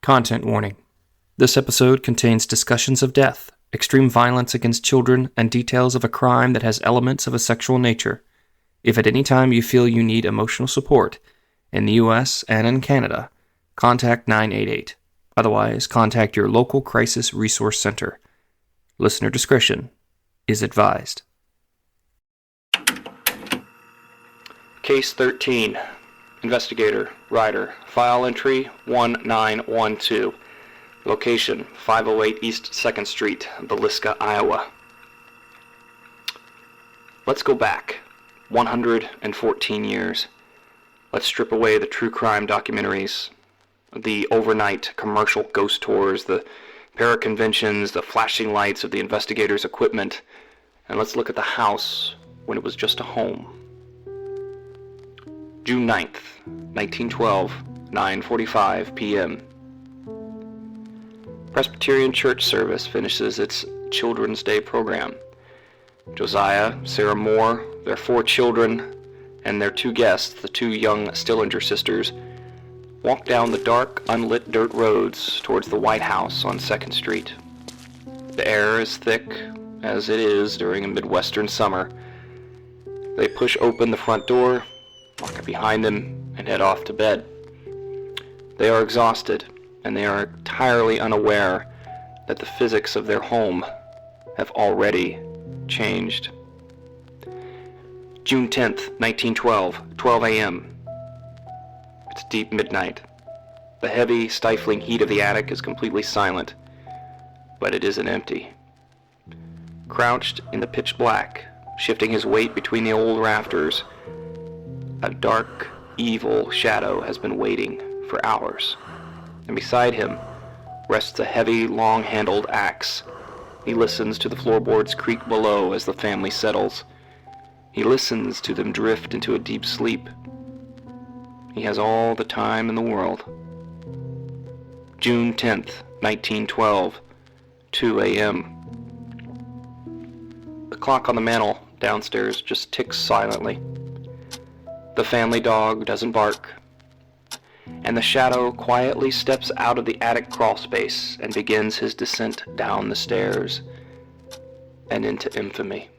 Content warning. This episode contains discussions of death, extreme violence against children, and details of a crime that has elements of a sexual nature. If at any time you feel you need emotional support, in the U.S. and in Canada, contact 988. Otherwise, contact your local crisis resource center. Listener discretion is advised. Case 13. Investigator, Ryder. File entry 1912. Location 508 East 2nd Street, Villisca, Iowa. Let's go back 114 years. Let's strip away the true crime documentaries, the overnight commercial ghost tours, the paraconventions, the flashing lights of the investigators' equipment, and let's look at the house when it was just a home. June 9th, 1912, 9:45 p.m. Presbyterian Church service finishes its Children's Day program. Josiah, Sarah Moore, their 4 children, and their 2 guests, the 2 young Stillinger sisters, walk down the dark, unlit dirt roads towards the White House on 2nd Street. The air is thick, as it is during a Midwestern summer. They push open the front door, lock it behind them, and head off to bed. They are exhausted, and they are entirely unaware that the physics of their home have already changed. June 10th, 1912, 12 a.m. It's deep midnight. The heavy, stifling heat of the attic is completely silent, but it isn't empty. Crouched in the pitch black, shifting his weight between the old rafters, a dark, evil shadow has been waiting for hours, and beside him rests a heavy, long-handled axe. He listens to the floorboards creak below as the family settles. He listens to them drift into a deep sleep. He has all the time in the world. June 10th, 1912, 2 a.m. The clock on the mantel downstairs just ticks silently. The family dog doesn't bark, and the shadow quietly steps out of the attic crawlspace and begins his descent down the stairs and into infamy.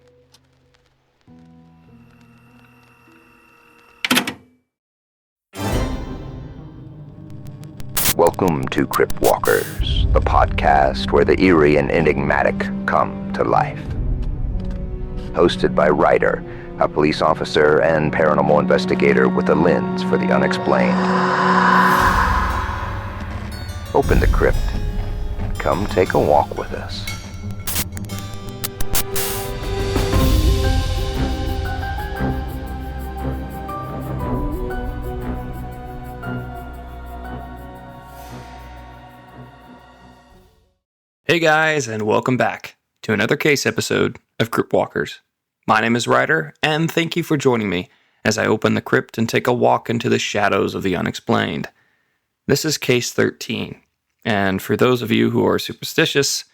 Welcome to Crypt Walkers, the podcast where the eerie and enigmatic come to life. Hosted by Ryder, a police officer and paranormal investigator with a lens for the unexplained. Open the crypt. Come take a walk with us. Hey guys, and welcome back to another case episode of Crypt Walkers. My name is Ryder, and thank you for joining me as I open the crypt and take a walk into the shadows of the unexplained. This is Case 13, and for those of you who are superstitious,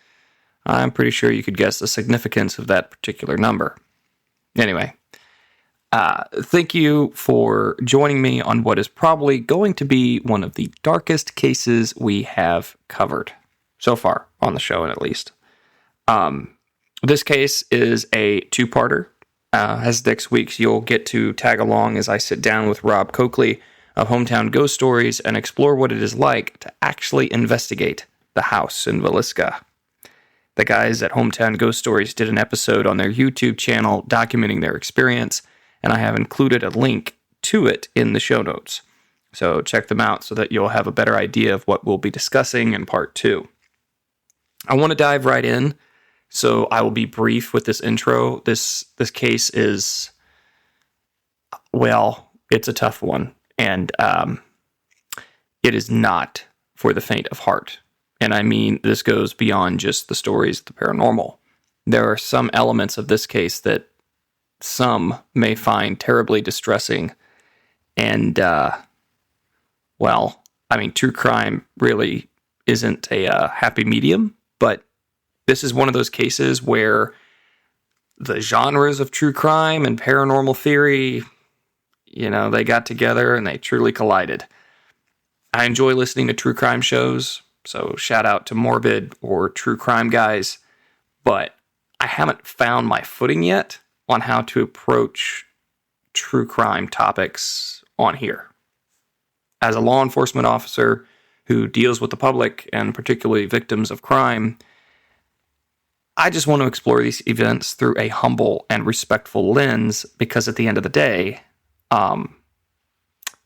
I'm pretty sure you could guess the significance of that particular number. Anyway, thank you for joining me on what is probably going to be one of the darkest cases we have covered so far on the show, at least. This case is a 2-parter. As next week's, you'll get to tag along as I sit down with Rob Coakley of Hometown Ghost Stories and explore what it is like to actually investigate the house in Villisca. The guys at Hometown Ghost Stories did an episode on their YouTube channel documenting their experience, and I have included a link to it in the show notes. So check them out so that you'll have a better idea of what we'll be discussing in part 2. I want to dive right in, so I will be brief with this intro. This case is, well, it's a tough one, and it is not for the faint of heart. And I mean, this goes beyond just the stories of the paranormal. There are some elements of this case that some may find terribly distressing, and, true crime really isn't a happy medium. But this is one of those cases where the genres of true crime and paranormal theory, they got together and they truly collided. I enjoy listening to true crime shows, so shout out to Morbid or True Crime Guys, but I haven't found my footing yet on how to approach true crime topics on here. As a law enforcement officer who deals with the public and particularly victims of crime, I just want to explore these events through a humble and respectful lens because at the end of the day,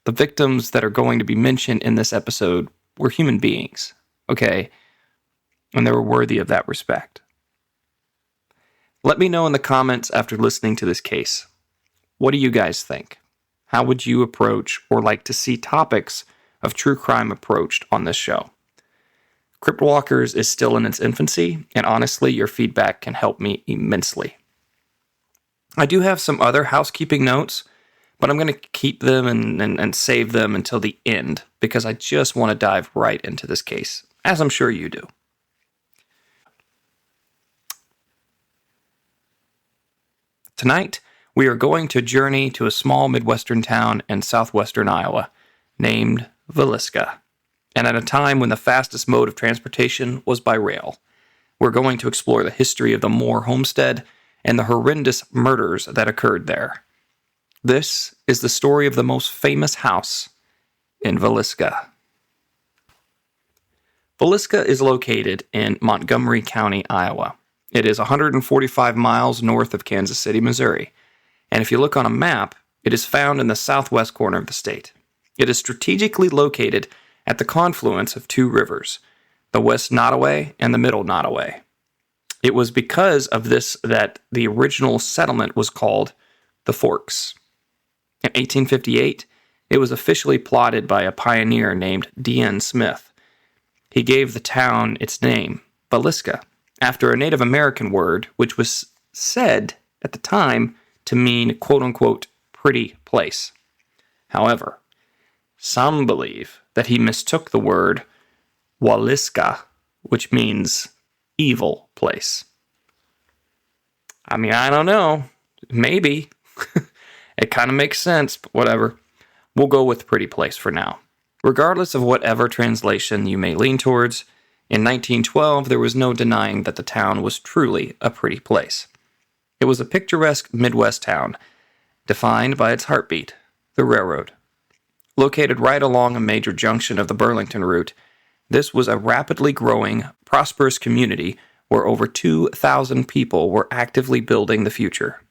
the victims that are going to be mentioned in this episode were human beings, okay? And they were worthy of that respect. Let me know in the comments after listening to this case. What do you guys think? How would you approach or like to see topics of true crime approached on this show? Crypt Walkers is still in its infancy, and honestly, your feedback can help me immensely. I do have some other housekeeping notes, but I'm going to keep them and save them until the end, because I just want to dive right into this case, as I'm sure you do. Tonight, we are going to journey to a small Midwestern town in southwestern Iowa named Villisca, and at a time when the fastest mode of transportation was by rail. We're going to explore the history of the Moore Homestead and the horrendous murders that occurred there. This is the story of the most famous house in Villisca. Villisca is located in Montgomery County, Iowa. It is 145 miles north of Kansas City, Missouri. And if you look on a map, it is found in the southwest corner of the state. It is strategically located at the confluence of two rivers, the West Nottoway and the Middle Nottoway. It was because of this that the original settlement was called the Forks. In 1858, it was officially plotted by a pioneer named D.N. Smith. He gave the town its name, Villisca, after a Native American word which was said at the time to mean quote-unquote pretty place. However, some believe that he mistook the word Villisca, which means evil place. I mean, I don't know. Maybe. It kind of makes sense, but whatever. We'll go with pretty place for now. Regardless of whatever translation you may lean towards, in 1912 there was no denying that the town was truly a pretty place. It was a picturesque Midwest town, defined by its heartbeat, the railroad. Located right along a major junction of the Burlington route, this was a rapidly growing, prosperous community where over 2,000 people were actively building the future.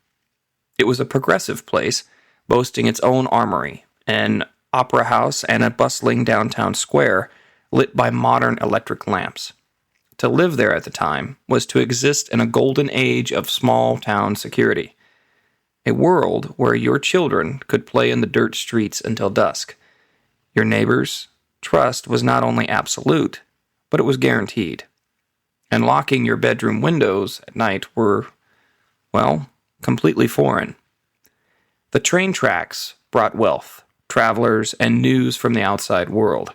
It was a progressive place, boasting its own armory, an opera house, and a bustling downtown square lit by modern electric lamps. To live there at the time was to exist in a golden age of small-town security. A world where your children could play in the dirt streets until dusk. Your neighbors' trust was not only absolute, but it was guaranteed. And locking your bedroom windows at night were, well, completely foreign. The train tracks brought wealth, travelers, and news from the outside world.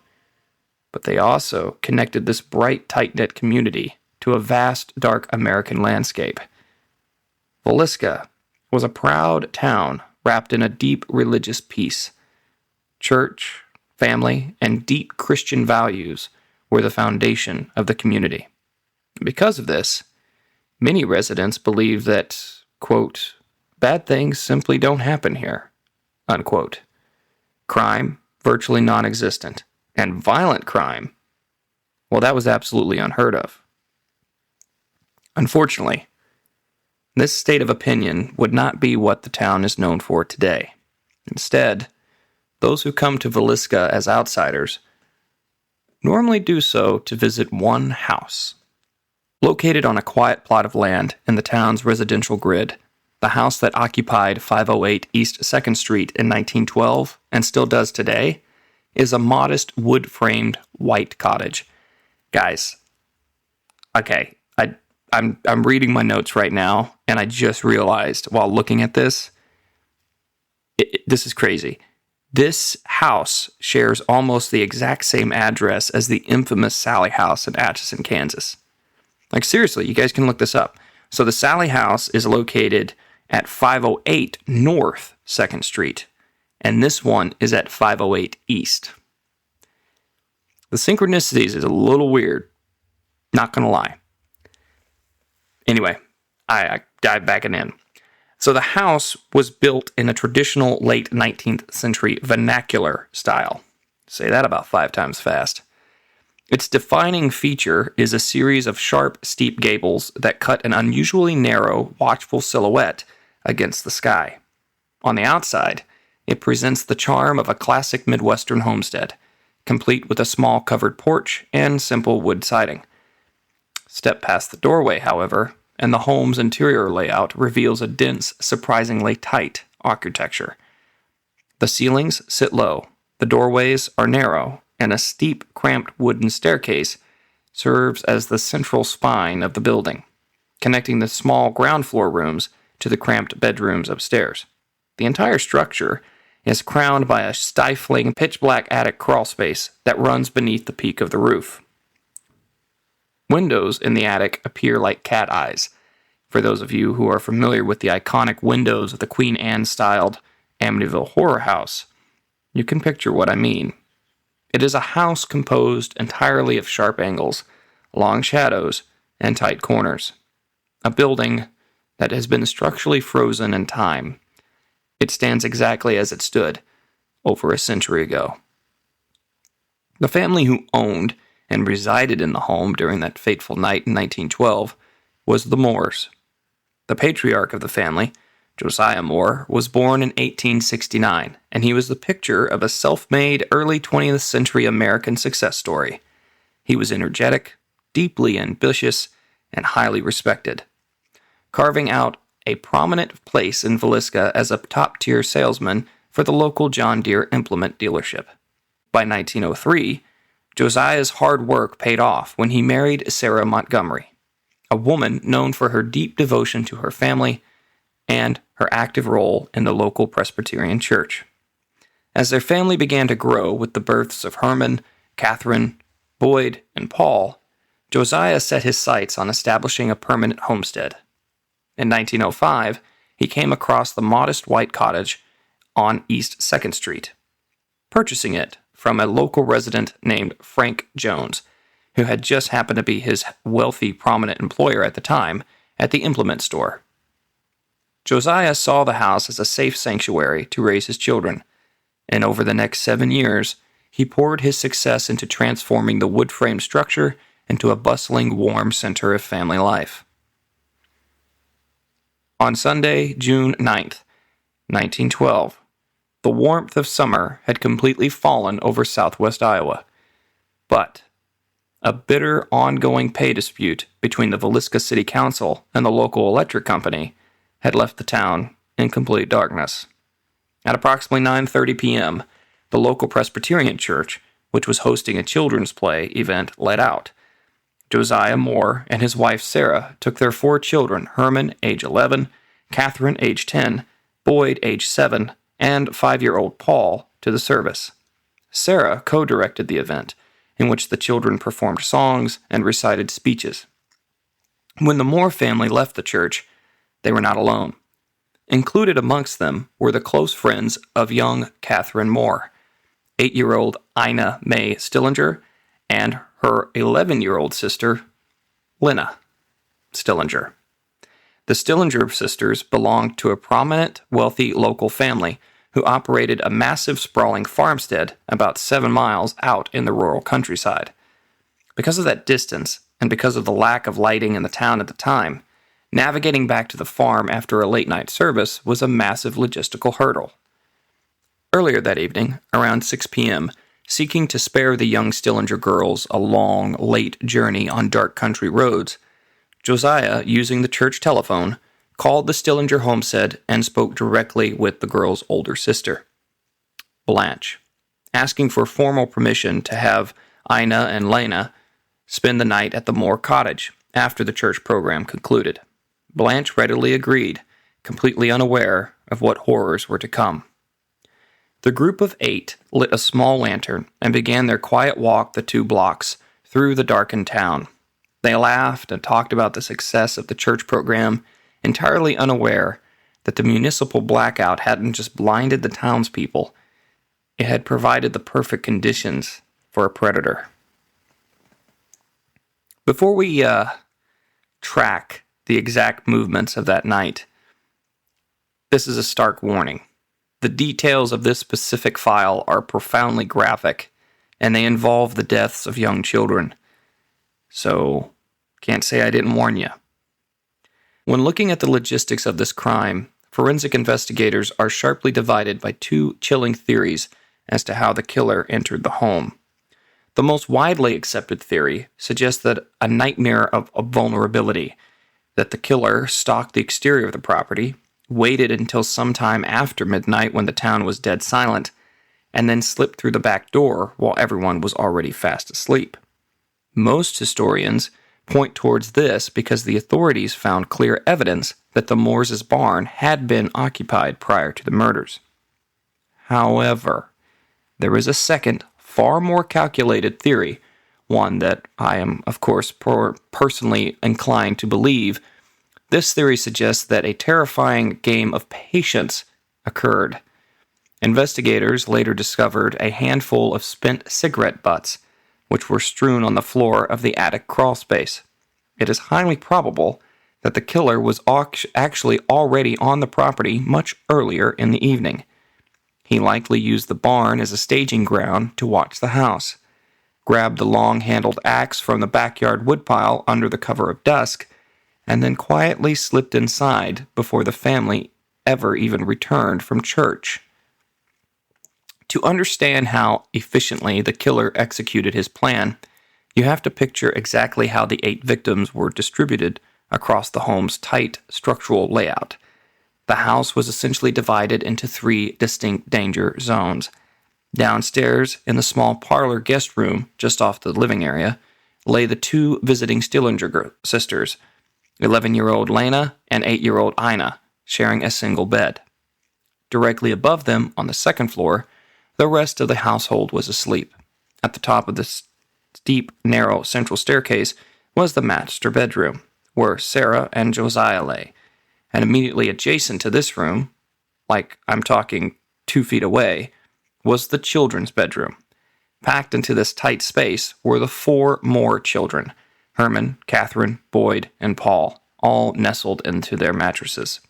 But they also connected this bright, tight-knit community to a vast, dark American landscape. Villisca was a proud town wrapped in a deep religious peace. Church, family, and deep Christian values were the foundation of the community. Because of this, many residents believe that, quote, bad things simply don't happen here, unquote. Crime, virtually non-existent, and violent crime, well, that was absolutely unheard of. Unfortunately, this state of opinion would not be what the town is known for today. Instead, those who come to Villisca as outsiders normally do so to visit one house. Located on a quiet plot of land in the town's residential grid, the house that occupied 508 East 2nd Street in 1912 and still does today is a modest wood-framed white cottage. Guys, okay, I'm reading my notes right now, and I just realized while looking at this, this is crazy. This house shares almost the exact same address as the infamous Sally House in Atchison, Kansas. Like, seriously, you guys can look this up. So the Sally House is located at 508 North 2nd Street, and this one is at 508 East. The synchronicities is a little weird. Not gonna lie. Anyway, I dive back in. So the house was built in a traditional late 19th century vernacular style. Say that about 5 times fast. Its defining feature is a series of sharp, steep gables that cut an unusually narrow, watchful silhouette against the sky. On the outside, it presents the charm of a classic Midwestern homestead, complete with a small covered porch and simple wood siding. Step past the doorway, however, and the home's interior layout reveals a dense, surprisingly tight architecture. The ceilings sit low, the doorways are narrow, and a steep, cramped wooden staircase serves as the central spine of the building, connecting the small ground floor rooms to the cramped bedrooms upstairs. The entire structure is crowned by a stifling, pitch-black attic crawlspace that runs beneath the peak of the roof. Windows in the attic appear like cat eyes. For those of you who are familiar with the iconic windows of the Queen Anne-styled Amityville Horror House, you can picture what I mean. It is a house composed entirely of sharp angles, long shadows, and tight corners. A building that has been structurally frozen in time. It stands exactly as it stood over a century ago. The family who owned and resided in the home during that fateful night in 1912 was the Moores. The patriarch of the family, Josiah Moore, was born in 1869, and he was the picture of a self-made early 20th century American success story. He was energetic, deeply ambitious, and highly respected, carving out a prominent place in Villisca as a top-tier salesman for the local John Deere implement dealership. By 1903, Josiah's hard work paid off when he married Sarah Montgomery, a woman known for her deep devotion to her family and her active role in the local Presbyterian church. As their family began to grow with the births of Herman, Catherine, Boyd, and Paul, Josiah set his sights on establishing a permanent homestead. In 1905, he came across the modest white cottage on East 2nd Street, purchasing it from a local resident named Frank Jones, who had just happened to be his wealthy, prominent employer at the time at the implement store. Josiah saw the house as a safe sanctuary to raise his children, and over the next 7 years, he poured his success into transforming the wood-frame structure into a bustling, warm center of family life. On Sunday, June 9th, 1912, the warmth of summer had completely fallen over southwest Iowa, but a bitter, ongoing pay dispute between the Villisca City Council and the local electric company had left the town in complete darkness. At approximately 9:30 p.m., the local Presbyterian church, which was hosting a children's play event, let out. Josiah Moore and his wife Sarah took their 4 children, Herman, age 11, Catherine, age 10, Boyd, age 7, and 5-year-old Paul, to the service. Sarah co-directed the event, in which the children performed songs and recited speeches. When the Moore family left the church, they were not alone. Included amongst them were the close friends of young Catherine Moore, 8-year-old Ina Mae Stillinger, and her 11-year-old sister, Lena Stillinger. The Stillinger sisters belonged to a prominent, wealthy local family who operated a massive, sprawling farmstead about 7 miles out in the rural countryside. Because of that distance, and because of the lack of lighting in the town at the time, navigating back to the farm after a late-night service was a massive logistical hurdle. Earlier that evening, around 6 p.m., seeking to spare the young Stillinger girls a long, late journey on dark country roads, Josiah, using the church telephone, called the Stillinger homestead and spoke directly with the girls' older sister, Blanche, asking for formal permission to have Ina and Lena spend the night at the Moore cottage after the church program concluded. Blanche readily agreed, completely unaware of what horrors were to come. The group of 8 lit a small lantern and began their quiet walk the 2 blocks through the darkened town. They laughed and talked about the success of the church program, entirely unaware that the municipal blackout hadn't just blinded the townspeople, it had provided the perfect conditions for a predator. Before we track the exact movements of that night, this is a stark warning. The details of this specific file are profoundly graphic, and they involve the deaths of young children. So, can't say I didn't warn you. When looking at the logistics of this crime, forensic investigators are sharply divided by two chilling theories as to how the killer entered the home. The most widely accepted theory suggests that a nightmare of vulnerability, that the killer stalked the exterior of the property, waited until sometime after midnight when the town was dead silent, and then slipped through the back door while everyone was already fast asleep. Most historians point towards this because the authorities found clear evidence that the Moores' barn had been occupied prior to the murders. However, there is a second, far more calculated theory, one that I am, of course, personally inclined to believe. This theory suggests that a terrifying game of patience occurred. Investigators later discovered a handful of spent cigarette butts, which were strewn on the floor of the attic crawl space. It is highly probable that the killer was actually already on the property much earlier in the evening. He likely used the barn as a staging ground to watch the house, grabbed the long-handled axe from the backyard woodpile under the cover of dusk, and then quietly slipped inside before the family ever even returned from church. To understand how efficiently the killer executed his plan, you have to picture exactly how the 8 victims were distributed across the home's tight structural layout. The house was essentially divided into 3 distinct danger zones. Downstairs, in the small parlor guest room just off the living area, lay the 2 visiting Stillinger sisters, 11-year-old Lena and 8-year-old Ina, sharing a single bed. Directly above them, on the second floor, the rest of the household was asleep. At the top of the steep, narrow central staircase was the master bedroom, where Sarah and Josiah lay, and immediately adjacent to this room, like I'm talking 2 feet away, was the children's bedroom. Packed into this tight space were the 4 more children, Herman, Catherine, Boyd, and Paul, all nestled into their mattresses.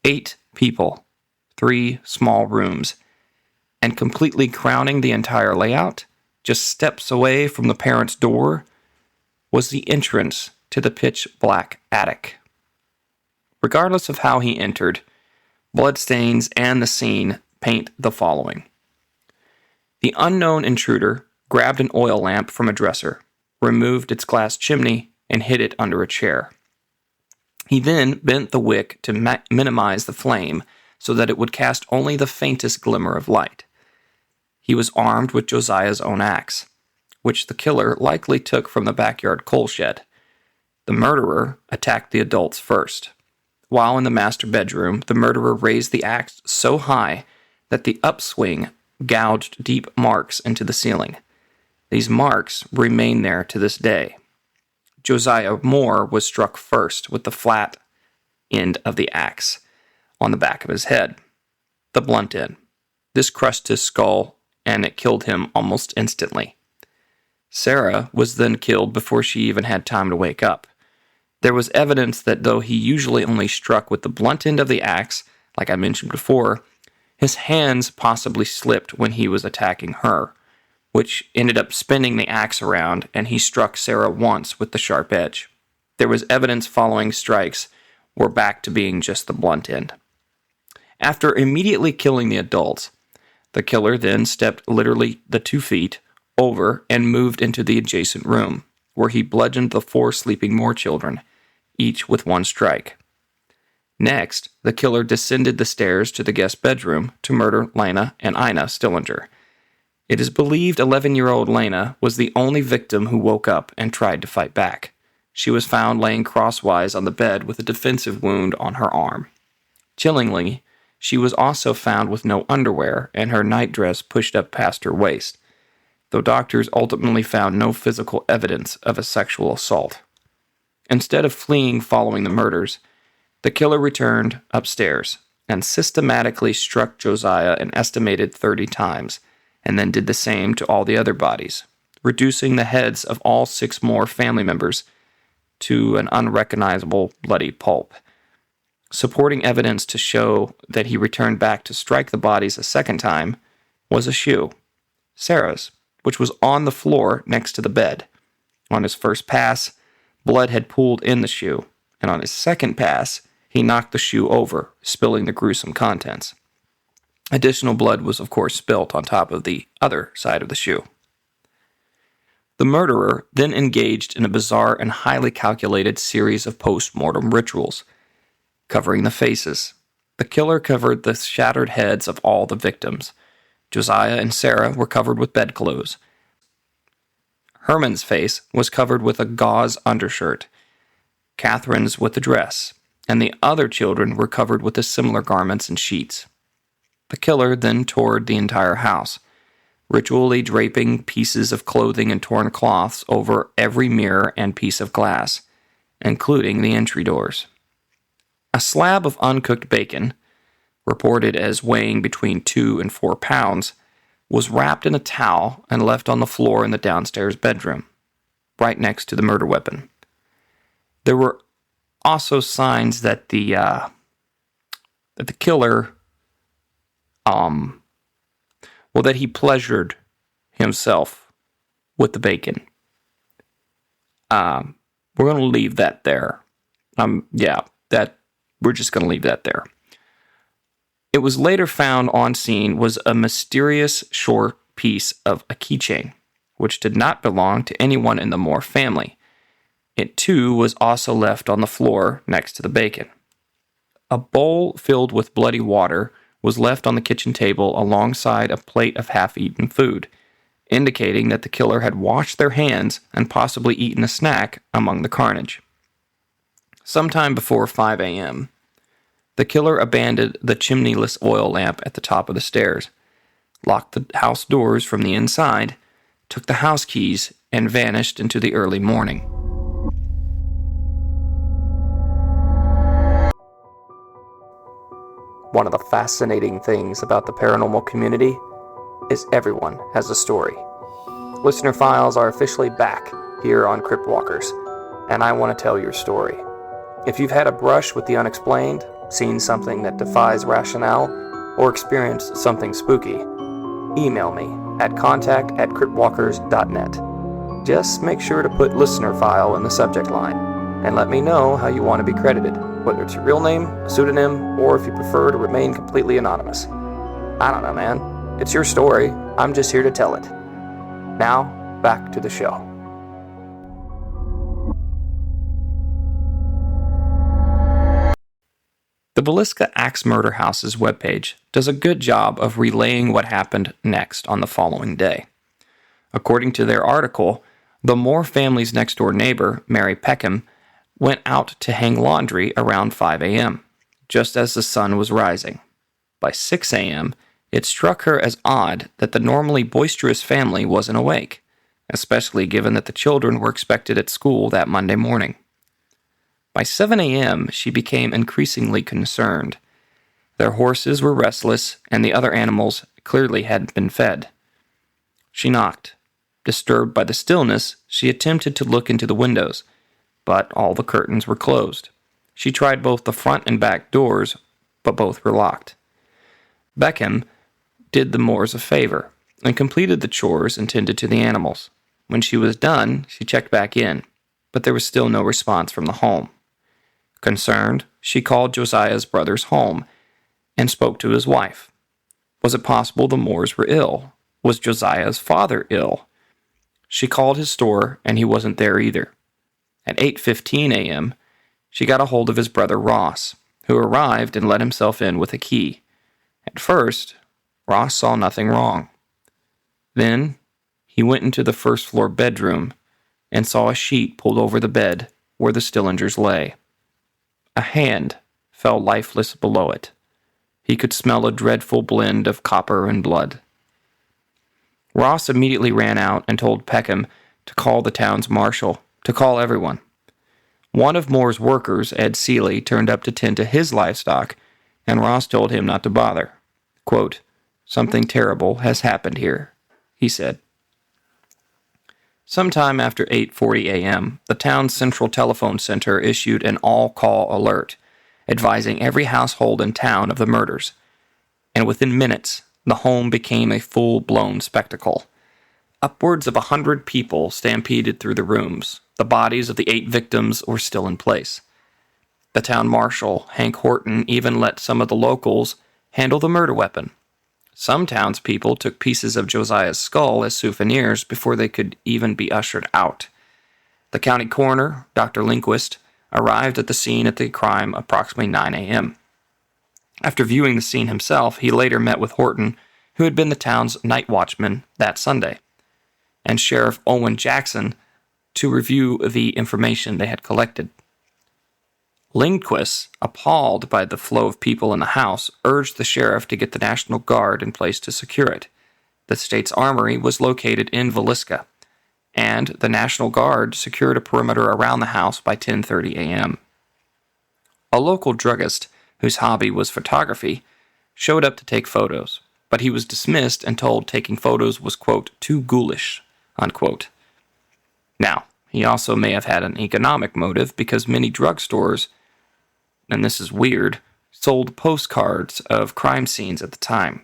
8 people, 3 small rooms, and completely crowning the entire layout, just steps away from the parents' door, was the entrance to the pitch-black attic. Regardless of how he entered, bloodstains and the scene paint the following. The unknown intruder grabbed an oil lamp from a dresser, removed its glass chimney, and hid it under a chair. He then bent the wick to minimize the flame so that it would cast only the faintest glimmer of light. He was armed with Josiah's own axe, which the killer likely took from the backyard coal shed. The murderer attacked the adults first. While in the master bedroom, the murderer raised the axe so high that the upswing gouged deep marks into the ceiling. These marks remain there to this day. Josiah Moore was struck first with the flat end of the axe on the back of his head, the blunt end. This crushed his skull, and it killed him almost instantly. Sarah was then killed before she even had time to wake up. There was evidence that though he usually only struck with the blunt end of the axe, like I mentioned before, his hands possibly slipped when he was attacking her, which ended up spinning the axe around, and he struck Sarah once with the sharp edge. There was evidence following strikes were back to being just the blunt end. After immediately killing the adults, the killer then stepped literally the 2 feet over and moved into the adjacent room, where he bludgeoned the 4 sleeping Moore children, each with 1 strike. Next, the killer descended the stairs to the guest bedroom to murder Lena and Ina Stillinger. It is believed 11-year-old Lena was the only victim who woke up and tried to fight back. She was found laying crosswise on the bed with a defensive wound on her arm. Chillingly, she was also found with no underwear and her nightdress pushed up past her waist, though doctors ultimately found no physical evidence of a sexual assault. Instead of fleeing following the murders, the killer returned upstairs and systematically struck Josiah an estimated 30 times, and then did the same to all the other bodies, reducing the heads of all 6 Moore family members to an unrecognizable bloody pulp. Supporting evidence to show that he returned back to strike the bodies a second time was a shoe, Sarah's, which was on the floor next to the bed. On his first pass, blood had pooled in the shoe, and on his second pass, he knocked the shoe over, spilling the gruesome contents. Additional blood was, of course, spilt on top of the other side of the shoe. The murderer then engaged in a bizarre and highly calculated series of post-mortem rituals, covering the faces. The killer covered the shattered heads of all the victims. Josiah and Sarah were covered with bedclothes. Herman's face was covered with a gauze undershirt, Catherine's with a dress, and the other children were covered with the similar garments and sheets. The killer then toured the entire house, ritually draping pieces of clothing and torn cloths over every mirror and piece of glass, including the entry doors. A slab of uncooked bacon, reported as weighing between 2 and 4 pounds, was wrapped in a towel and left on the floor in the downstairs bedroom, right next to the murder weapon. There were also signs that the killer, that he pleasured himself with the bacon. We're going to leave that there. We're just going to leave that there. It was later found on scene was a mysterious short piece of a keychain, which did not belong to anyone in the Moore family. It, too, was also left on the floor next to the bacon. A bowl filled with bloody water was left on the kitchen table alongside a plate of half-eaten food, indicating that the killer had washed their hands and possibly eaten a snack among the carnage. Sometime before 5 a.m., the killer abandoned the chimneyless oil lamp at the top of the stairs, locked the house doors from the inside, took the house keys, and vanished into the early morning. One of the fascinating things about the paranormal community is everyone has a story. Listener files are officially back here on Crypt Walkers, and I want to tell your story. If you've had a brush with the unexplained, seen something that defies rationale, or experienced something spooky, email me at contact@cryptwalkers.net. Just make sure to put listener file in the subject line, and let me know how you want to be credited, whether it's your real name, a pseudonym, or if you prefer to remain completely anonymous. I don't know, man. It's your story. I'm just here to tell it. Now, back to the show. The Villisca Axe Murder House's webpage does a good job of relaying what happened next on the following day. According to their article, the Moore family's next-door neighbor, Mary Peckham, went out to hang laundry around 5 a.m., just as the sun was rising. By 6 a.m., it struck her as odd that the normally boisterous family wasn't awake, especially given that the children were expected at school that Monday morning. By 7 a.m., she became increasingly concerned. Their horses were restless, and the other animals clearly hadn't been fed. She knocked. Disturbed by the stillness, she attempted to look into the windows, but all the curtains were closed. She tried both the front and back doors, but both were locked. Beckham did the Moores a favor and completed the chores and tended to the animals. When she was done, she checked back in, but there was still no response from the home. Concerned, she called Josiah's brother's home and spoke to his wife. Was it possible the Moores were ill? Was Josiah's father ill? She called his store, and he wasn't there either. At 8:15 a.m., she got a hold of his brother Ross, who arrived and let himself in with a key. At first, Ross saw nothing wrong. Then, he went into the first-floor bedroom and saw a sheet pulled over the bed where the Stillingers lay. A hand fell lifeless below it. He could smell a dreadful blend of copper and blood. Ross immediately ran out and told Peckham to call the town's marshal, to call everyone. One of Moore's workers, Ed Seeley, turned up to tend to his livestock, and Ross told him not to bother. Quote, "Something terrible has happened here," he said. Sometime after 8:40 a.m., the town's central telephone center issued an all-call alert, advising every household in town of the murders. And within minutes, the home became a full-blown spectacle. Upwards of 100 people stampeded through the rooms. The bodies of the 8 victims were still in place. The town marshal, Hank Horton, even let some of the locals handle the murder weapon. Some townspeople took pieces of Josiah's skull as souvenirs before they could even be ushered out. The county coroner, Dr. Lindquist, arrived at the scene of the crime approximately 9 a.m. After viewing the scene himself, he later met with Horton, who had been the town's night watchman that Sunday, and Sheriff Owen Jackson to review the information they had collected. Lindquist, appalled by the flow of people in the house, urged the sheriff to get the National Guard in place to secure it. The state's armory was located in Villisca, and the National Guard secured a perimeter around the house by 10:30 a.m. A local druggist, whose hobby was photography, showed up to take photos, but he was dismissed and told taking photos was, quote, too ghoulish, unquote. Now, he also may have had an economic motive because many drugstores, and this is weird, sold postcards of crime scenes at the time.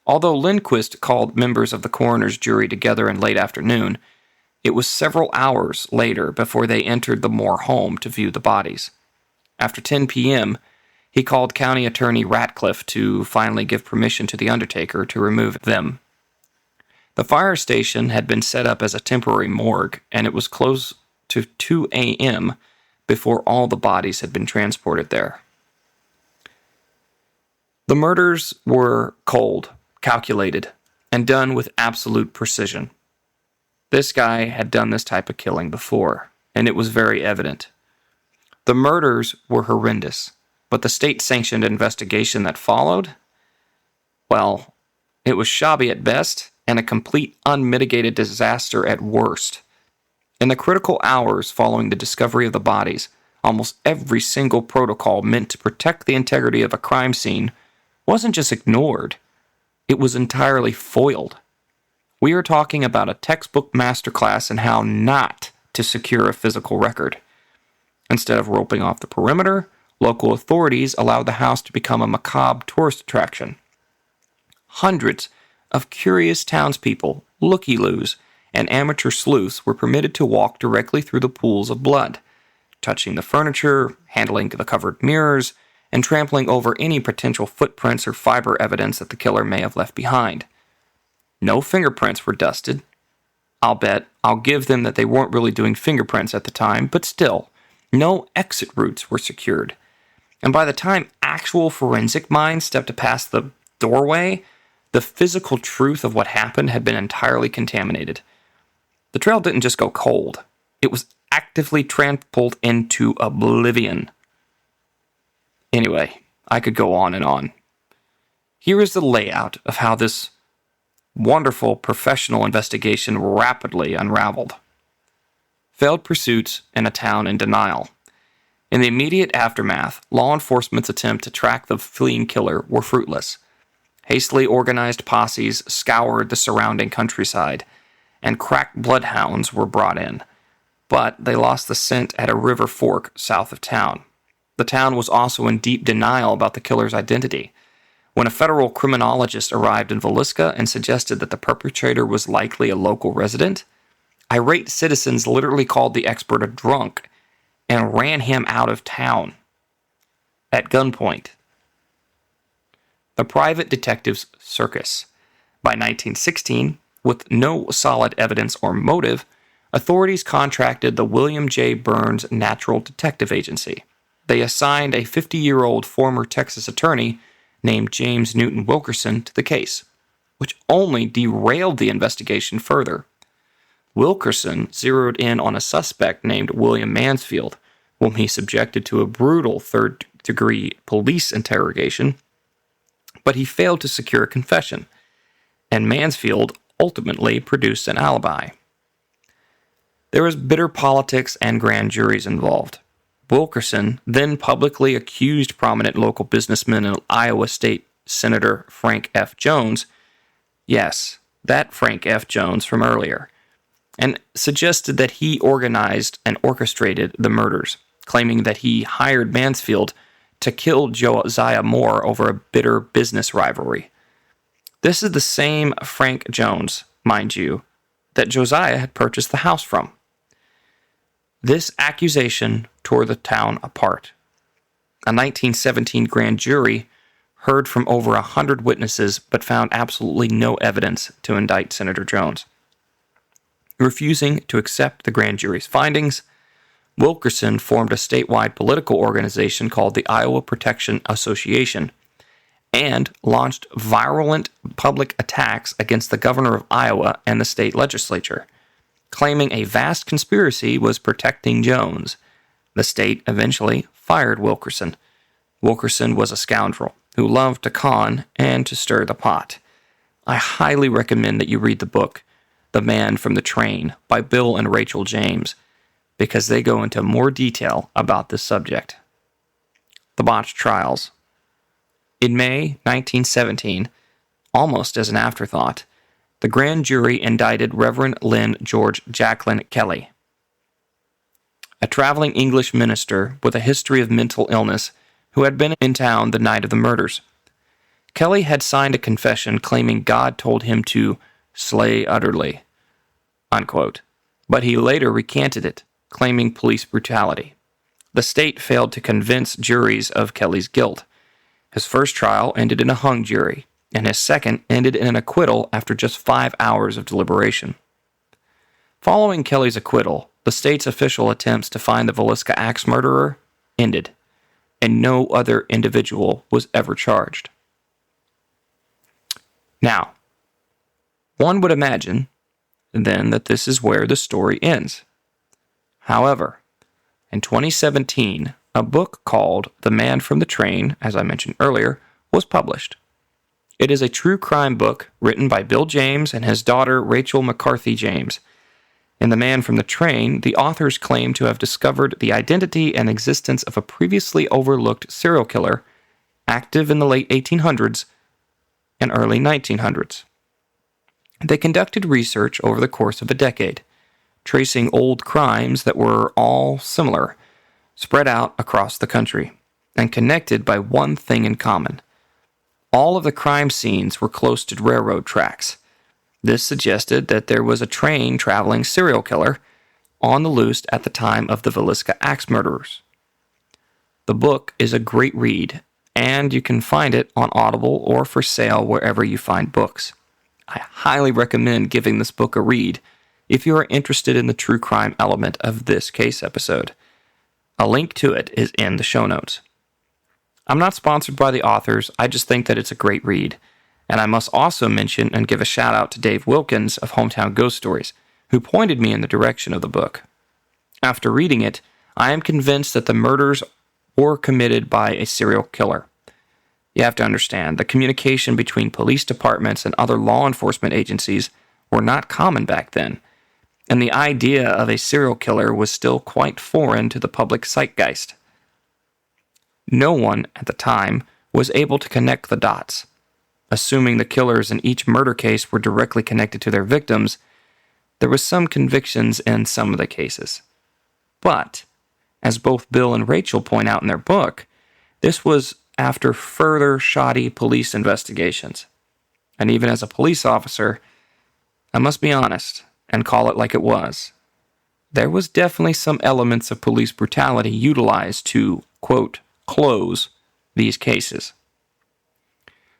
Although Lindquist called members of the coroner's jury together in late afternoon, it was several hours later before they entered the Moore home to view the bodies. After 10 p.m., he called County Attorney Ratcliffe to finally give permission to the undertaker to remove them. The fire station had been set up as a temporary morgue, and it was close to 2 a.m. before all the bodies had been transported there. The murders were cold, calculated, and done with absolute precision. This guy had done this type of killing before, and it was very evident. The murders were horrendous, but the state-sanctioned investigation that followed, well, it was shabby at best and a complete unmitigated disaster at worst. In the critical hours following the discovery of the bodies, almost every single protocol meant to protect the integrity of a crime scene wasn't just ignored, it was entirely foiled. We are talking about a textbook masterclass in how not to secure a physical record. Instead of roping off the perimeter, local authorities allowed the house to become a macabre tourist attraction. Hundreds of curious townspeople, looky-loos, and amateur sleuths were permitted to walk directly through the pools of blood, touching the furniture, handling the covered mirrors, and trampling over any potential footprints or fiber evidence that the killer may have left behind. No fingerprints were dusted. I'll give them that they weren't really doing fingerprints at the time, but still, no exit routes were secured. And by the time actual forensic minds stepped past the doorway, the physical truth of what happened had been entirely contaminated. The trail didn't just go cold. It was actively trampled into oblivion. Anyway, I could go on and on. Here is the layout of how this wonderful professional investigation rapidly unraveled. Failed pursuits and a town in denial. In the immediate aftermath, law enforcement's attempt to track the fleeing killer were fruitless. Hastily organized posses scoured the surrounding countryside, and crack bloodhounds were brought in. But they lost the scent at a river fork south of town. The town was also in deep denial about the killer's identity. When a federal criminologist arrived in Villisca and suggested that the perpetrator was likely a local resident, irate citizens literally called the expert a drunk and ran him out of town at gunpoint. The private detective's circus. By 1916, with no solid evidence or motive, authorities contracted the William J. Burns Natural Detective Agency. They assigned a 50-year-old former Texas attorney named James Newton Wilkerson to the case, which only derailed the investigation further. Wilkerson zeroed in on a suspect named William Mansfield, whom he subjected to a brutal third-degree police interrogation, but he failed to secure a confession, and Mansfield ultimately produced an alibi. There was bitter politics and grand juries involved. Wilkerson then publicly accused prominent local businessman and Iowa State Senator Frank F. Jones, yes, that Frank F. Jones from earlier, and suggested that he organized and orchestrated the murders, claiming that he hired Mansfield to kill Josiah Moore over a bitter business rivalry. This is the same Frank Jones, mind you, that Josiah had purchased the house from. This accusation tore the town apart. A 1917 grand jury heard from over 100 witnesses but found absolutely no evidence to indict Senator Jones. Refusing to accept the grand jury's findings, Wilkerson formed a statewide political organization called the Iowa Protection Association and launched virulent public attacks against the governor of Iowa and the state legislature, claiming a vast conspiracy was protecting Jones. The state eventually fired Wilkerson. Wilkerson was a scoundrel who loved to con and to stir the pot. I highly recommend that you read the book, The Man from the Train by Bill and Rachel James, because they go into more detail about this subject. The botched trials. In May 1917, almost as an afterthought, the grand jury indicted Reverend Lynn George Jacqueline Kelly, a traveling English minister with a history of mental illness who had been in town the night of the murders. Kelly had signed a confession claiming God told him to slay utterly, unquote, but he later recanted it, claiming police brutality. The state failed to convince juries of Kelly's guilt. His first trial ended in a hung jury, and his second ended in an acquittal after just 5 hours of deliberation. Following Kelly's acquittal, the state's official attempts to find the Villisca Axe murderer ended, and no other individual was ever charged. Now, one would imagine, then, that this is where the story ends. However, in 2017, a book called The Man from the Train, as I mentioned earlier, was published. It is a true crime book written by Bill James and his daughter Rachel McCarthy James. In The Man from the Train, the authors claim to have discovered the identity and existence of a previously overlooked serial killer active in the late 1800s and early 1900s. They conducted research over the course of a decade, tracing old crimes that were all similar, spread out across the country, and connected by one thing in common. All of the crime scenes were close to railroad tracks. This suggested that there was a train-traveling serial killer on the loose at the time of the Villisca Axe murders. The book is a great read, and you can find it on Audible or for sale wherever you find books. I highly recommend giving this book a read if you are interested in the true crime element of this case episode. A link to it is in the show notes. I'm not sponsored by the authors, I just think that it's a great read. And I must also mention and give a shout out to Dave Wilkins of Hometown Ghost Stories, who pointed me in the direction of the book. After reading it, I am convinced that the murders were committed by a serial killer. You have to understand, the communication between police departments and other law enforcement agencies were not common back then, and the idea of a serial killer was still quite foreign to the public zeitgeist. No one at the time was able to connect the dots. Assuming the killers in each murder case were directly connected to their victims, there was some convictions in some of the cases. But, as both Bill and Rachel point out in their book, this was after further shoddy police investigations. And even as a police officer, I must be honest and call it like it was. There was definitely some elements of police brutality utilized to, quote, close these cases.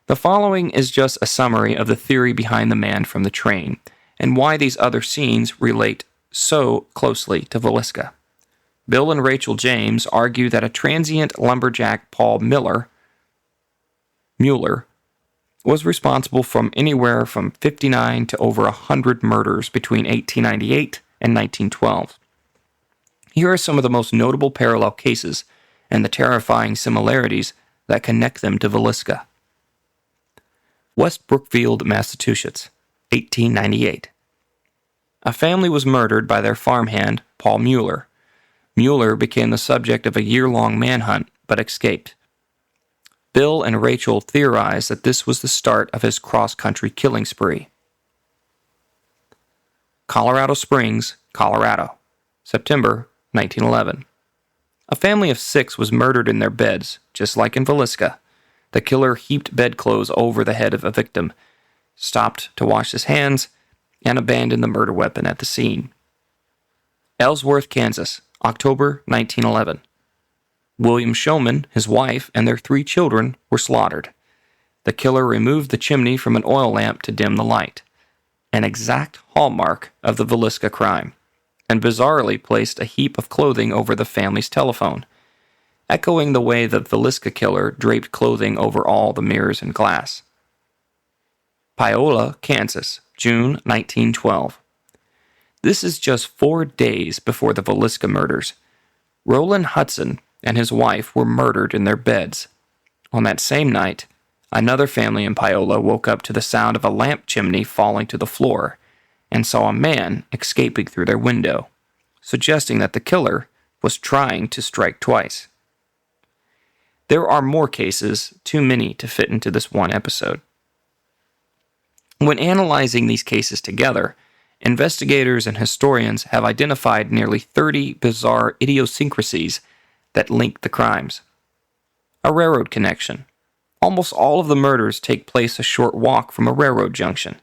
The following is just a summary of the theory behind The Man from the Train and why these other scenes relate so closely to Villisca. Bill and Rachel James argue that a transient lumberjack, Paul Mueller, was responsible from anywhere from 59 to over 100 murders between 1898 and 1912. Here are some of the most notable parallel cases and the terrifying similarities that connect them to Villisca. West Brookfield, Massachusetts, 1898. A family was murdered by their farmhand, Paul Mueller. Mueller became the subject of a year-long manhunt, but escaped. Bill and Rachel theorized that this was the start of his cross-country killing spree. Colorado Springs, Colorado, September 1911. A family of 6 was murdered in their beds, just like in Villisca. The killer heaped bedclothes over the head of a victim, stopped to wash his hands, and abandoned the murder weapon at the scene. Ellsworth, Kansas, October 1911. William Showman, his wife, and their 3 children were slaughtered. The killer removed the chimney from an oil lamp to dim the light, an exact hallmark of the Villisca crime, and bizarrely placed a heap of clothing over the family's telephone, echoing the way the Villisca killer draped clothing over all the mirrors and glass. Piola, Kansas, June 1912. This is just 4 days before the Villisca murders. Roland Hudson and his wife were murdered in their beds. On that same night, another family in Piola woke up to the sound of a lamp chimney falling to the floor and saw a man escaping through their window, suggesting that the killer was trying to strike twice. There are more cases, too many to fit into this one episode. When analyzing these cases together, investigators and historians have identified nearly 30 bizarre idiosyncrasies that link the crimes. A railroad connection. Almost all of the murders take place a short walk from a railroad junction,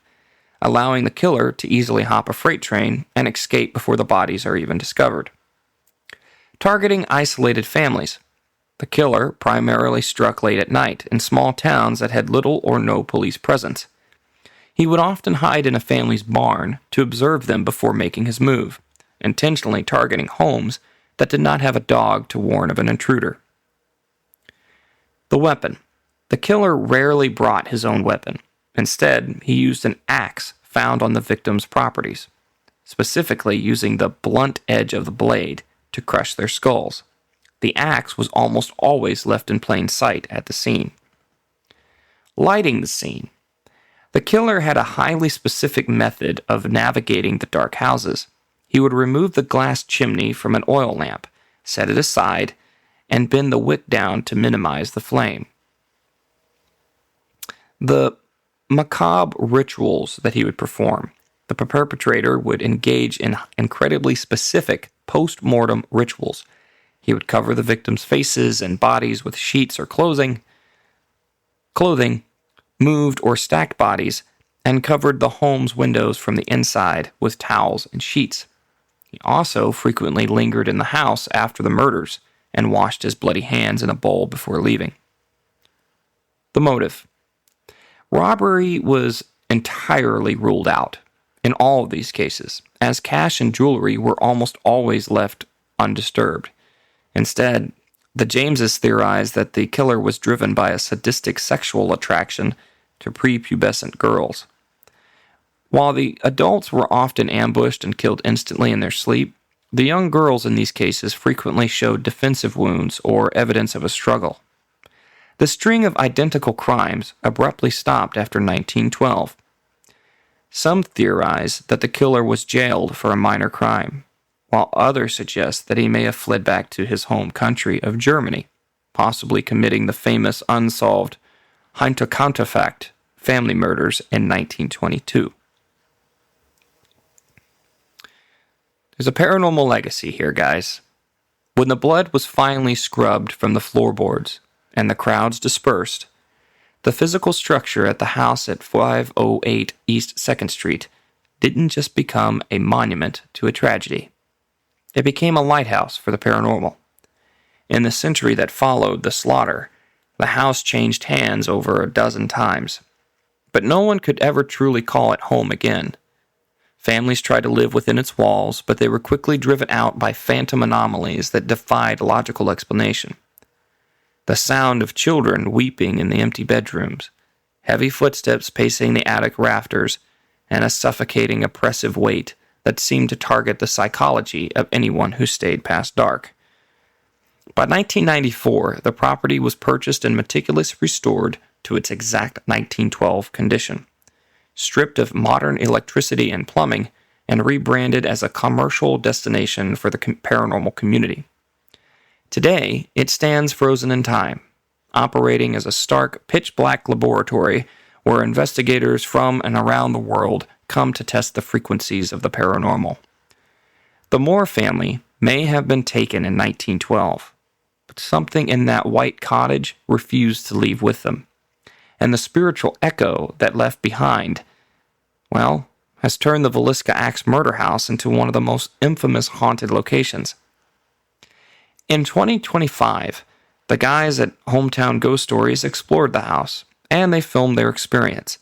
allowing the killer to easily hop a freight train and escape before the bodies are even discovered. Targeting isolated families. The killer primarily struck late at night in small towns that had little or no police presence. He would often hide in a family's barn to observe them before making his move, intentionally targeting homes that did not have a dog to warn of an intruder. The weapon. The killer rarely brought his own weapon. Instead, he used an axe found on the victim's properties, specifically using the blunt edge of the blade to crush their skulls. The axe was almost always left in plain sight at the scene. Lighting the scene. The killer had a highly specific method of navigating the dark houses. He would remove the glass chimney from an oil lamp, set it aside, and bend the wick down to minimize the flame. The macabre rituals that he would perform. The perpetrator would engage in incredibly specific post-mortem rituals. He would cover the victims' faces and bodies with sheets or clothing, moved or stacked bodies, and covered the home's windows from the inside with towels and sheets. He also frequently lingered in the house after the murders and washed his bloody hands in a bowl before leaving. The motive. Robbery was entirely ruled out in all of these cases, as cash and jewelry were almost always left undisturbed. Instead, the Jameses theorized that the killer was driven by a sadistic sexual attraction to prepubescent girls. While the adults were often ambushed and killed instantly in their sleep, the young girls in these cases frequently showed defensive wounds or evidence of a struggle. The string of identical crimes abruptly stopped after 1912. Some theorize that the killer was jailed for a minor crime, while others suggest that he may have fled back to his home country of Germany, possibly committing the famous unsolved Hinterkaifeck family murders in 1922. There's a paranormal legacy here, guys. When the blood was finally scrubbed from the floorboards and the crowds dispersed, the physical structure at the house at 508 East 2nd Street didn't just become a monument to a tragedy. It became a lighthouse for the paranormal. In the century that followed the slaughter, the house changed hands over a dozen times, but no one could ever truly call it home again. Families tried to live within its walls, but they were quickly driven out by phantom anomalies that defied logical explanation. The sound of children weeping in the empty bedrooms, heavy footsteps pacing the attic rafters, and a suffocating, oppressive weight that seemed to target the psychology of anyone who stayed past dark. By 1994, the property was purchased and meticulously restored to its exact 1912 condition, stripped of modern electricity and plumbing, and rebranded as a commercial destination for the paranormal community. Today, it stands frozen in time, operating as a stark, pitch-black laboratory where investigators from and around the world come to test the frequencies of the paranormal. The Moore family may have been taken in 1912, but something in that white cottage refused to leave with them. And the spiritual echo that left behind, well, has turned the Villisca Axe Murder House into one of the most infamous haunted locations. In 2025, the guys at Hometown Ghost Stories explored the house, and they filmed their experience.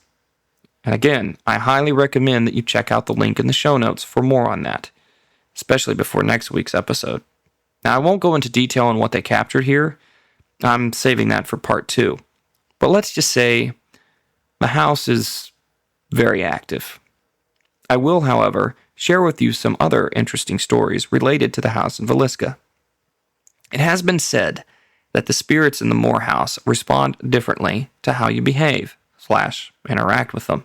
And again, I highly recommend that you check out the link in the show notes for more on that, especially before next week's episode. Now, I won't go into detail on what they captured here. I'm saving that for part 2. But let's just say the house is very active. I will, however, share with you some other interesting stories related to the house in Villisca. It has been said that the spirits in the Moore house respond differently to how you behave / interact with them.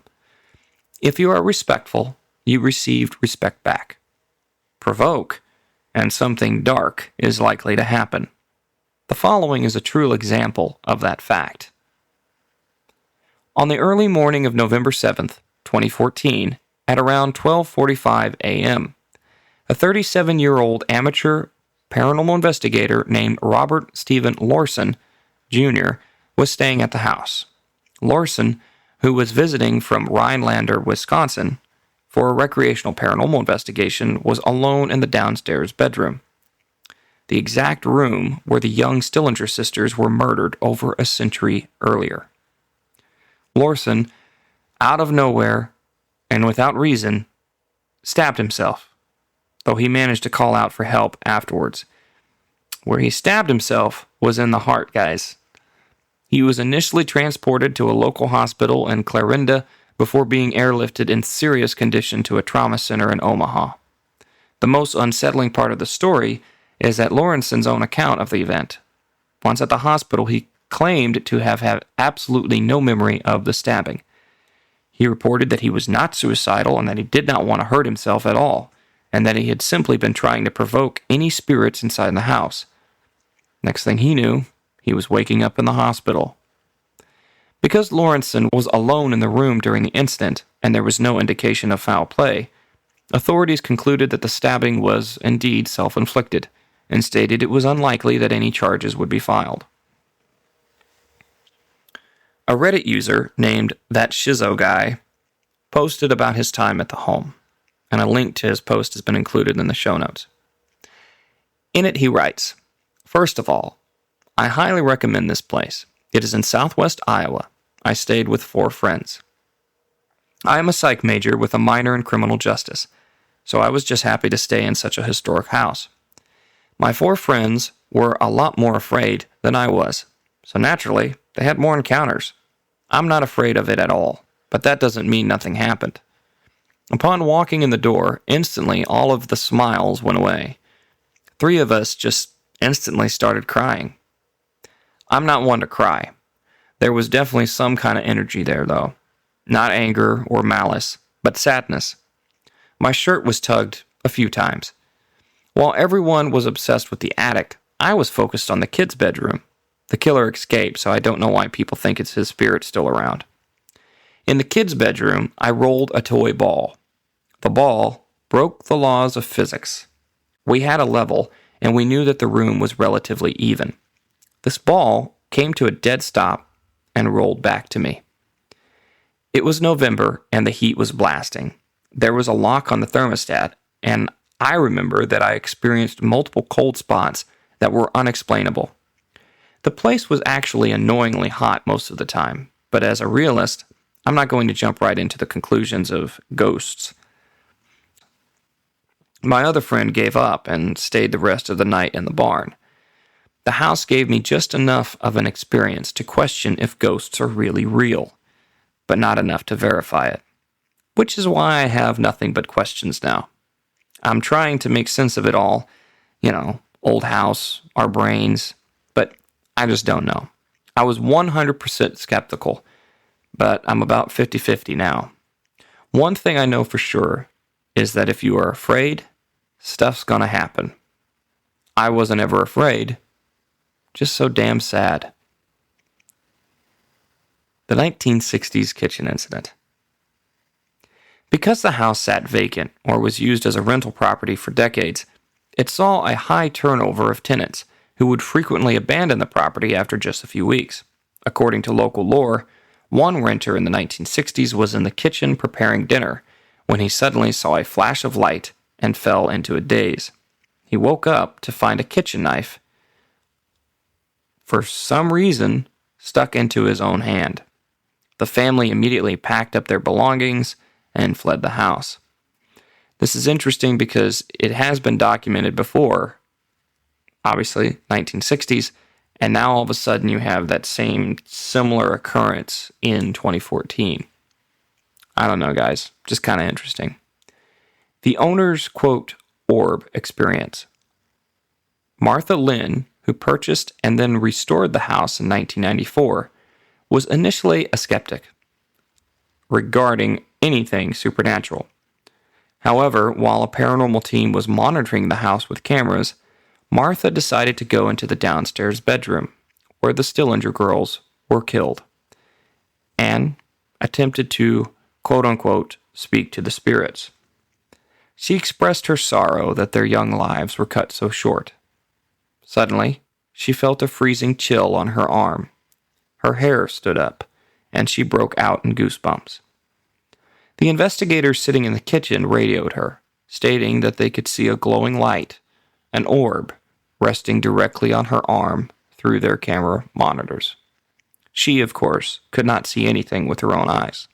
If you are respectful, you received respect back. Provoke, and something dark is likely to happen. The following is a true example of that fact. On the early morning of November 7th, 2014, at around 12:45 a.m., a 37-year-old amateur paranormal investigator named Robert Stephen Lorson, Jr., was staying at the house. Lorson, who was visiting from Rhinelander, Wisconsin, for a recreational paranormal investigation, was alone in the downstairs bedroom, the exact room where the young Stillinger sisters were murdered over a century earlier. Lorson, out of nowhere and without reason, stabbed himself, though he managed to call out for help afterwards. Where he stabbed himself was in the heart, guys. He was initially transported to a local hospital in Clarinda before being airlifted in serious condition to a trauma center in Omaha. The most unsettling part of the story is that Lorenson's own account of the event. Once at the hospital, he claimed to have had absolutely no memory of the stabbing. He reported that he was not suicidal and that he did not want to hurt himself at all, and that he had simply been trying to provoke any spirits inside the house. Next thing he knew, he was waking up in the hospital. Because Lorenson was alone in the room during the incident, and there was no indication of foul play, authorities concluded that the stabbing was indeed self-inflicted, and stated it was unlikely that any charges would be filed. A Reddit user named That Shizo Guy posted about his time at the home, and a link to his post has been included in the show notes. In it, he writes, "First of all, I highly recommend this place. It is in southwest Iowa. I stayed with 4 friends. I am a psych major with a minor in criminal justice, so I was just happy to stay in such a historic house. My 4 friends were a lot more afraid than I was, so naturally, they had more encounters. I'm not afraid of it at all, but that doesn't mean nothing happened. Upon walking in the door, instantly all of the smiles went away. 3 of us just instantly started crying. I'm not one to cry. There was definitely some kind of energy there, though. Not anger or malice, but sadness. My shirt was tugged a few times. While everyone was obsessed with the attic, I was focused on the kids' bedroom. The killer escaped, so I don't know why people think it's his spirit still around. In the kids' bedroom, I rolled a toy ball. The ball broke the laws of physics. We had a level, and we knew that the room was relatively even. This ball came to a dead stop and rolled back to me. It was November, and the heat was blasting. There was a lock on the thermostat, and I remember that I experienced multiple cold spots that were unexplainable. The place was actually annoyingly hot most of the time, but as a realist, I'm not going to jump right into the conclusions of ghosts. My other friend gave up and stayed the rest of the night in the barn. The house gave me just enough of an experience to question if ghosts are really real, but not enough to verify it, which is why I have nothing but questions now. I'm trying to make sense of it all, old house, our brains, but I just don't know. I was 100% skeptical, but I'm about 50-50 now. One thing I know for sure is that if you are afraid, stuff's gonna happen. I wasn't ever afraid, just so damn sad. The 1960s kitchen incident. Because the house sat vacant or was used as a rental property for decades, it saw a high turnover of tenants who would frequently abandon the property after just a few weeks. According to local lore, one renter in the 1960s was in the kitchen preparing dinner when he suddenly saw a flash of light and fell into a daze. He woke up to find a kitchen knife, for some reason, stuck into his own hand. The family immediately packed up their belongings and fled the house. This is interesting because it has been documented before, obviously, 1960s, and now all of a sudden you have that same similar occurrence in 2014. I don't know, guys. Just kind of interesting. The owner's, quote, orb experience. Martha Lynn, who purchased and then restored the house in 1994, was initially a skeptic regarding anything supernatural. However, while a paranormal team was monitoring the house with cameras, Martha decided to go into the downstairs bedroom, where the Stillinger girls were killed, and attempted to, quote-unquote, speak to the spirits. She expressed her sorrow that their young lives were cut so short. Suddenly, she felt a freezing chill on her arm. Her hair stood up, and she broke out in goosebumps. The investigators sitting in the kitchen radioed her, stating that they could see a glowing light, an orb, resting directly on her arm through their camera monitors. She, of course, could not see anything with her own eyes.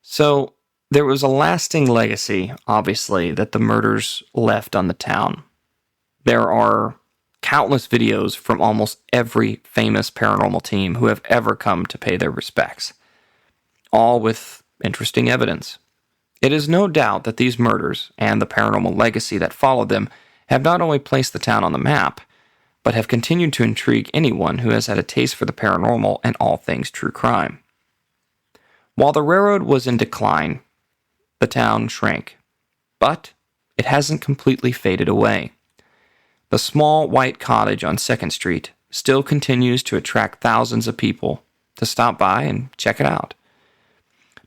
So, there was a lasting legacy, obviously, that the murders left on the town. There are countless videos from almost every famous paranormal team who have ever come to pay their respects, all with interesting evidence. It is no doubt that these murders and the paranormal legacy that followed them have not only placed the town on the map, but have continued to intrigue anyone who has had a taste for the paranormal and all things true crime. While the railroad was in decline, the town shrank, but it hasn't completely faded away. The small white cottage on 2nd Street still continues to attract thousands of people to stop by and check it out.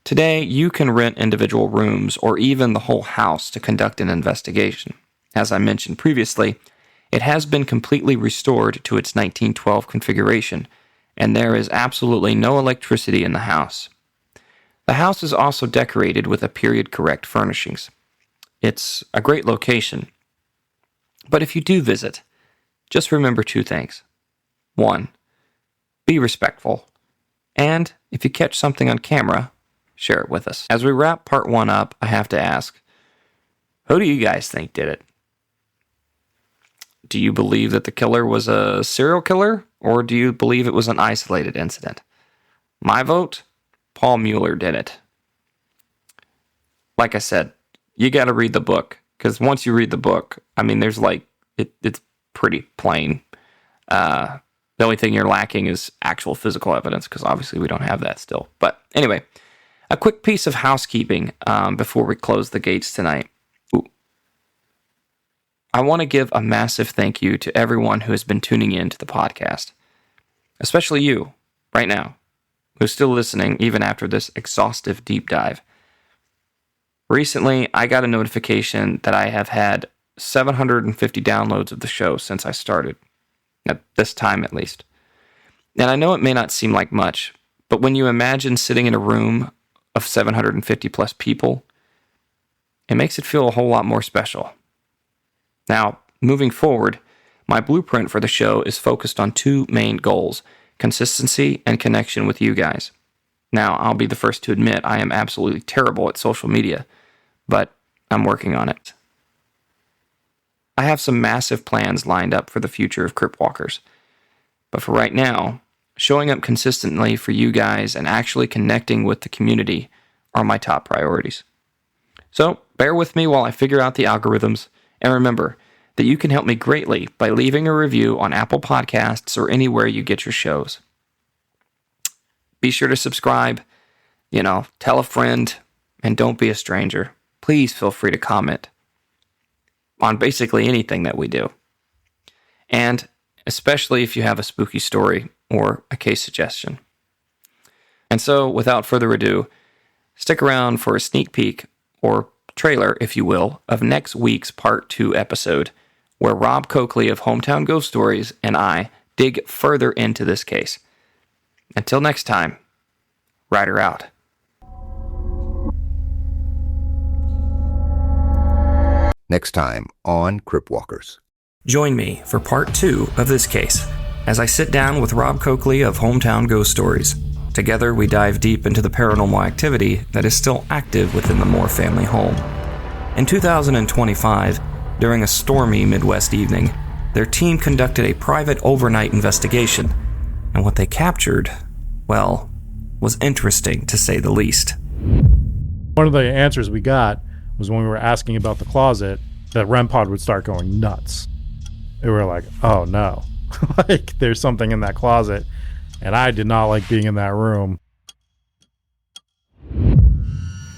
Today, you can rent individual rooms or even the whole house to conduct an investigation. As I mentioned previously, it has been completely restored to its 1912 configuration, and there is absolutely no electricity in the house. The house is also decorated with a period-correct furnishings. It's a great location. But if you do visit, just remember 2 things. 1, be respectful. And if you catch something on camera, share it with us. As we wrap part 1 up, I have to ask, who do you guys think did it? Do you believe that the killer was a serial killer, or do you believe it was an isolated incident? My vote, Paul Mueller did it. Like I said, you got to read the book, because once you read the book, I mean, there's it's pretty plain. The only thing you're lacking is actual physical evidence, because obviously we don't have that still. But anyway, a quick piece of housekeeping before we close the gates tonight. I want to give a massive thank you to everyone who has been tuning in to the podcast, especially you, right now, who's still listening even after this exhaustive deep dive. Recently, I got a notification that I have had 750 downloads of the show since I started, at this time at least. And I know it may not seem like much, but when you imagine sitting in a room of 750 plus people, it makes it feel a whole lot more special. Now, moving forward, my blueprint for the show is focused on 2 main goals: consistency and connection with you guys. Now, I'll be the first to admit I am absolutely terrible at social media, but I'm working on it. I have some massive plans lined up for the future of Crypt Walkers, but for right now, showing up consistently for you guys and actually connecting with the community are my top priorities. So, bear with me while I figure out the algorithms. And remember that you can help me greatly by leaving a review on Apple Podcasts or anywhere you get your shows. Be sure to subscribe, tell a friend, and don't be a stranger. Please feel free to comment on basically anything that we do. And especially if you have a spooky story or a case suggestion. And so, without further ado, stick around for a sneak peek, or trailer, if you will, of next week's Part 2 episode, where Rob Coakley of Hometown Ghost Stories and I dig further into this case. Until next time, Ryder out. Next time on Crypt Walkers. Join me for Part 2 of this case, as I sit down with Rob Coakley of Hometown Ghost Stories. Together, we dive deep into the paranormal activity that is still active within the Moore family home. In 2025, during a stormy Midwest evening, their team conducted a private overnight investigation, and what they captured, well, was interesting to say the least. One of the answers we got was when we were asking about the closet, that REM pod would start going nuts. We were like, oh no, like there's something in that closet. And I did not like being in that room.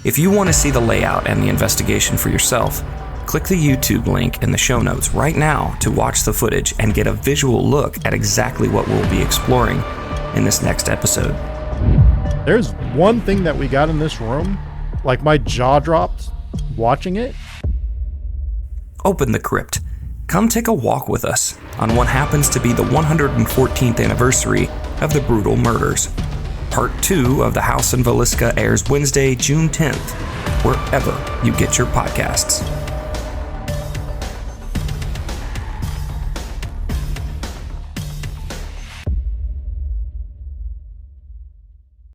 If you want to see the layout and the investigation for yourself, click the YouTube link in the show notes right now to watch the footage and get a visual look at exactly what we'll be exploring in this next episode. There's one thing that we got in this room, like my jaw dropped watching it. Open the crypt. Come take a walk with us on what happens to be the 114th anniversary of the brutal murders. Part 2 of The House in Villisca airs Wednesday, June 10th, wherever you get your podcasts.